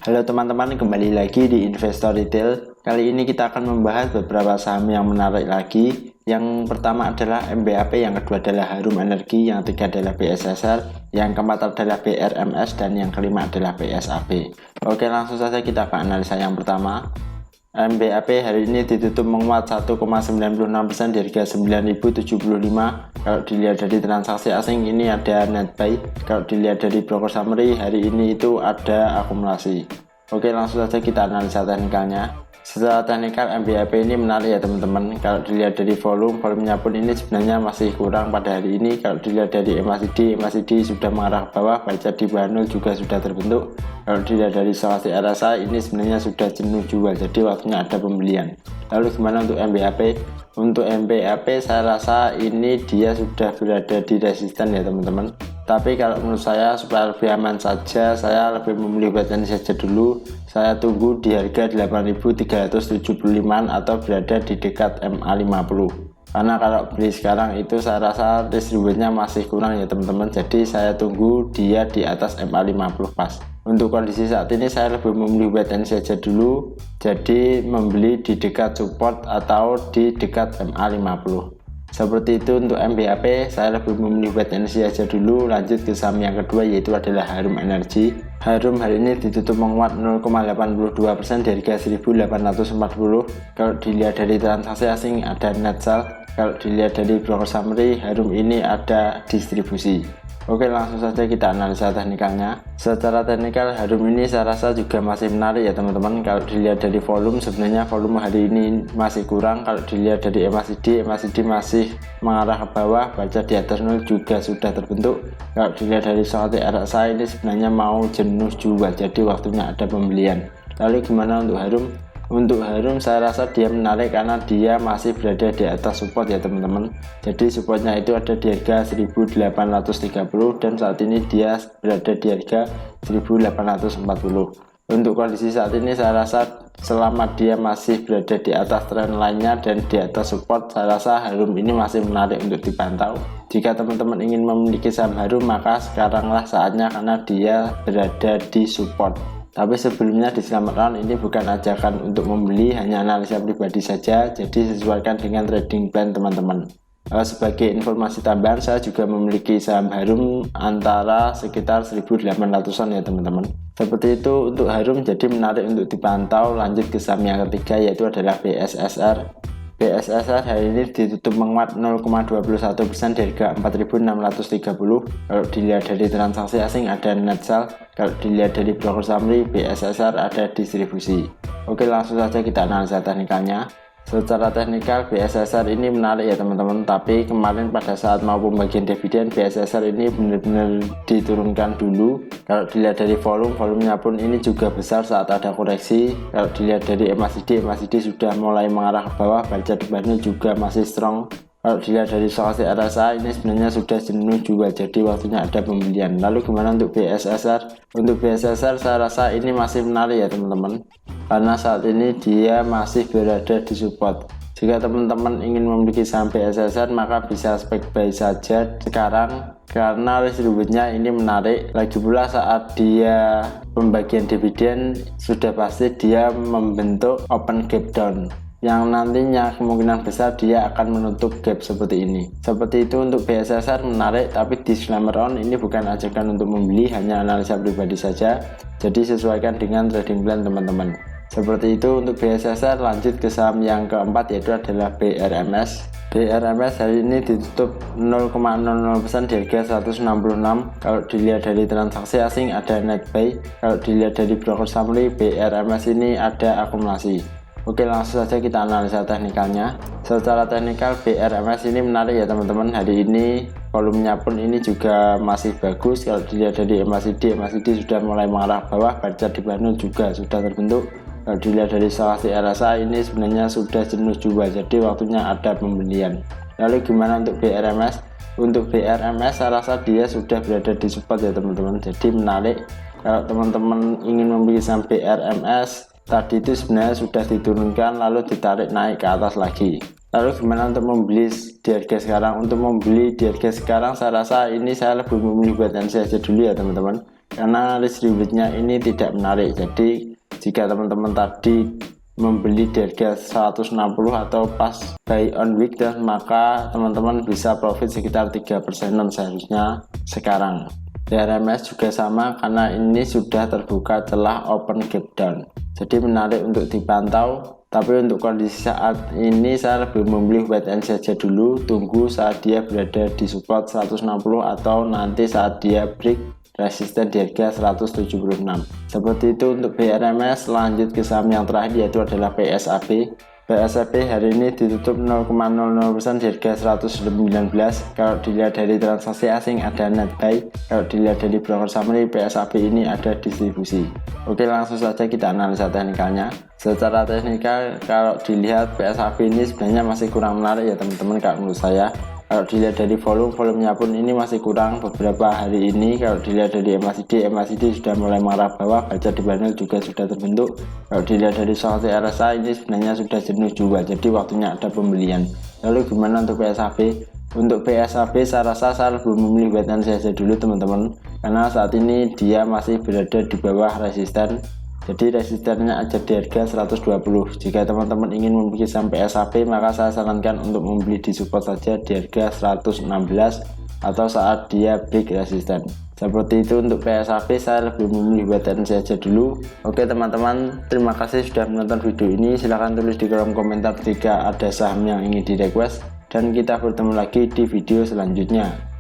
Halo teman-teman, kembali lagi di Investor Retail. Kali ini kita akan membahas beberapa saham yang menarik lagi. Yang pertama adalah MBAP, yang kedua adalah Harum Energi, yang ketiga adalah BSSR, yang keempat adalah BRMS, dan yang kelima adalah BSAB. Oke, langsung saja kita ke analisa yang pertama. MBAP hari ini ditutup menguat 1,96% di harga 9.075. Kalau dilihat dari transaksi asing ini ada net buy. Kalau dilihat dari broker summary hari ini itu ada akumulasi. Oke, langsung saja kita analisa teknikalnya. Secara teknikal MBAP ini menarik ya teman-teman. Kalau dilihat dari volumenya pun ini sebenarnya masih kurang pada hari ini. Kalau dilihat dari MACD sudah mengarah ke bawah, baca di bawah 0 juga sudah terbentuk. Kalau dilihat dari stochastic RSI ini sebenarnya sudah jenuh jual, jadi waktunya ada pembelian. Lalu gimana untuk MBAP? Untuk MBAP saya rasa ini dia sudah berada di resisten ya teman-teman. Tapi kalau menurut saya supaya lebih aman saja, saya lebih memilih wait and see saja dulu. Saya tunggu di harga 8.375 atau berada di dekat MA50. Karena kalau beli sekarang itu saya rasa risk rewardnya masih kurang ya teman-teman. Jadi saya tunggu dia di atas MA50 pas. Untuk kondisi saat ini saya lebih memilih wait and see saja dulu. Jadi membeli di dekat support atau di dekat MA50. Seperti itu untuk MBAP, saya lebih memilih wait and see aja dulu. Lanjut ke saham yang kedua, yaitu adalah Harum Energi. Harum hari ini ditutup menguat 0,82% dari harga 1.840. Kalau dilihat dari transaksi asing ada net sell. Kalau dilihat dari broker summary, Harum ini ada distribusi. Oke, langsung saja kita analisa teknikalnya. Secara teknikal Harum ini saya rasa juga masih menarik ya teman-teman. Kalau dilihat dari volume, sebenarnya volume hari ini masih kurang. Kalau dilihat dari MACD masih mengarah ke bawah, baca di atas 0 juga sudah terbentuk. Kalau dilihat dari stochastic RSI ini sebenarnya mau jenuh jual, jadi waktunya ada pembelian. Lalu gimana untuk Harum? Untuk Harum saya rasa dia menarik karena dia masih berada di atas support ya teman-teman. Jadi supportnya itu ada di harga 1.830 dan saat ini dia berada di harga 1.840. Untuk kondisi saat ini saya rasa selama dia masih berada di atas trend lainnya dan di atas support, saya rasa Harum ini masih menarik untuk dipantau. Jika teman-teman ingin memiliki saham Harum, maka sekaranglah saatnya karena dia berada di support. Tapi sebelumnya disclaimer ini bukan ajakan untuk membeli, hanya analisa pribadi saja, jadi sesuaikan dengan trading plan teman-teman. Sebagai informasi tambahan, saya juga memiliki saham Harum antara sekitar 1.800-an ya teman-teman. Seperti itu untuk Harum, jadi menarik untuk dipantau. Lanjut ke saham yang ketiga, yaitu adalah BSSR. BSSR hari ini ditutup menguat 0,21% dari harga 4.630. Kalau dilihat dari transaksi asing ada net sell. Kalau dilihat dari broker summary, BSSR ada distribusi. Oke, langsung saja kita analisa teknikalnya. Secara teknikal BSSR ini menarik ya teman-teman, tapi kemarin pada saat mau pembagian dividen BSSR ini benar-benar diturunkan dulu. Kalau dilihat dari volumenya pun ini juga besar saat ada koreksi. Kalau dilihat dari MACD sudah mulai mengarah ke bawah, baca depannya juga masih strong. Kalau dilihat dari stochastic RSI ini sebenarnya sudah jenuh jual, jadi waktunya ada pembelian. Lalu gimana untuk BSSR? Untuk BSSR saya rasa ini masih menarik ya teman-teman, karena saat ini dia masih berada di support. Jika teman-teman ingin memiliki saham BSSR, maka bisa spek buy saja sekarang karena risk rewardnya ini menarik. Lagi pula saat dia pembagian dividen sudah pasti dia membentuk open gap down, yang nantinya kemungkinan besar dia akan menutup gap seperti ini. Seperti itu untuk BSSR menarik, tapi disclaimer ini bukan ajakan untuk membeli, hanya analisa pribadi saja, jadi sesuaikan dengan trading plan teman-teman. Seperti itu untuk BSSR. Lanjut ke saham yang keempat, yaitu adalah BRMS. BRMS hari ini ditutup 0,00% di harga 166. Kalau dilihat dari transaksi asing ada net buy. Kalau dilihat dari broker summary, BRMS ini ada akumulasi. Oke, langsung saja kita analisa teknikalnya. Secara teknikal BRMS ini menarik ya teman-teman. Hari ini volumenya pun ini juga masih bagus. Kalau dilihat dari MACD sudah mulai mengarah bawah, baca di bawah juga sudah terbentuk. Kalau dilihat dari stochastic RSI ini sebenarnya sudah jenuh jual, jadi waktunya ada pembelian. Lalu gimana untuk BRMS? Untuk BRMS saya rasa dia sudah berada di support ya teman-teman, jadi menarik. Kalau teman-teman ingin membeli saham BRMS, tadi itu sebenarnya sudah diturunkan lalu ditarik naik ke atas lagi. Lalu gimana untuk membeli di harga sekarang? Untuk membeli di harga sekarang saya rasa ini saya lebih memilih wait and see aja dulu ya teman-teman. karena risk rewardnya ini tidak menarik. Jadi jika teman-teman tadi membeli di harga 160 atau pas buy on weekday, maka teman-teman bisa profit sekitar 3% seharusnya sekarang. Di RMS juga sama, karena ini sudah terbuka celah open gap down, jadi menarik untuk dipantau. Tapi untuk kondisi saat ini saya lebih memilih wait and see saja dulu, tunggu saat dia berada di support 160 atau nanti saat dia break resisten di harga 176. Seperti itu untuk BRMS. Lanjut ke saham yang terakhir, yaitu adalah PSAB. PSAB hari ini ditutup 0,00% di harga 119. Kalau dilihat dari transaksi asing ada net buy, kalau dilihat dari broker summary PSAB ini ada distribusi. Oke, langsung saja kita analisa teknikalnya. Secara teknikal kalau dilihat PSAB ini sebenarnya masih kurang menarik ya teman-teman kalau menurut saya. Kalau dilihat dari volumenya pun ini masih kurang beberapa hari ini. Kalau dilihat dari MACD sudah mulai mengarah bawah, baca di panel juga sudah terbentuk. Kalau dilihat dari soal RSI ini sebenarnya sudah jenuh juga, jadi waktunya ada pembelian. Lalu gimana untuk PSAB? Untuk PSAB saya rasa saya lebih memilih wait and see saja dulu teman-teman, karena saat ini dia masih berada di bawah resisten. Jadi resistennya ada di harga 120. Jika teman-teman ingin membeli saham PSAB, maka saya sarankan untuk membeli di support saja di harga 116 atau saat dia break resisten. Seperti itu untuk PSAB, saya lebih memilih wait and see saja dulu. Oke teman-teman, terima kasih sudah menonton video ini. Silahkan tulis di kolom komentar jika ada saham yang ingin di request, dan kita bertemu lagi di video selanjutnya.